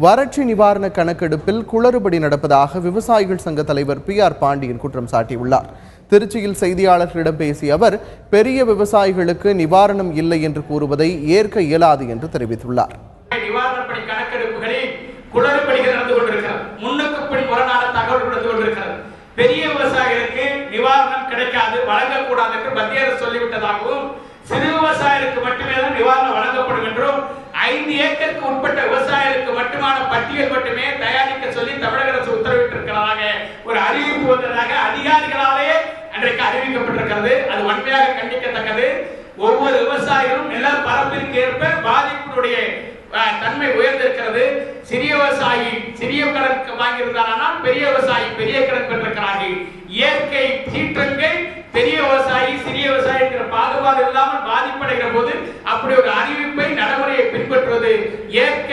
வறட்சி நிவாரண கணக்கெடுப்பில் குளறுபடி நடப்பதாக விவசாயிகள் சங்க தலைவர் PR பாண்டியன் குற்றம் சாட்டியுள்ளார். திருச்சியில் செய்தியாளர்களிடம் பேசிய அவர், பெரிய விவசாயிகளுக்கு நிவாரணம் இல்லை என்று கூறுவதை ஏற்க இயலாது என்று தெரிவித்துள்ளார். நிவாரணப்படி கணக்கெடுப்புகளில் குளறுபடிகள் நடந்து கொண்டிருக்கிறது. முன்னுக்கு பின் முரணான தகவல் நடந்து கொண்டிருக்கிறது. பெரிய விவசாயிகளுக்கு நிவாரணம் கிடைக்காது, வழங்கக்கூடாது என்று மத்திய அரசு சொல்லிவிட்டதாகவும், சிறு விவசாயிகளுக்கு மட்டுமே தான் நிவாரணம் வழங்கப்படும் என்றும், 5 ஏக்கருக்கு உட்பட்ட விவசாயிகளுக்கு மட்டுமான பட்டியல் மட்டுமே தயாரிக்க சொல்லி தமிழக அரசு உத்தரவிட்டிருக்கிறதாக ஒரு அறிவிப்பு வந்ததாக அதிகாரிகளாலே அன்றைக்கு அறிவிக்கப்பட்டிருக்கிறது. அது வன்மையாக கண்டிக்கத்தக்கது. ஒவ்வொரு விவசாயிகளும் நில பரப்பிற்கு ஏற்ப பாதிப்பினுடைய தன்மை உயர்ந்திருக்கிறது. சிறிய விவசாயி சிறிய கடன் வாங்கியிருந்தால் பெரிய விவசாயி பெரிய கடன் பெற்றிருக்கிறார்கள். இயற்கை சீற்றங்கள் பெரிய விவசாயி சிறிய விவசாயி பாகுபாடு இல்லாமல் பாதிப்படைகிற போது அப்படி ஒரு அறிவிப்பை நடைமுறையை பின்பற்றுவது ஏற்க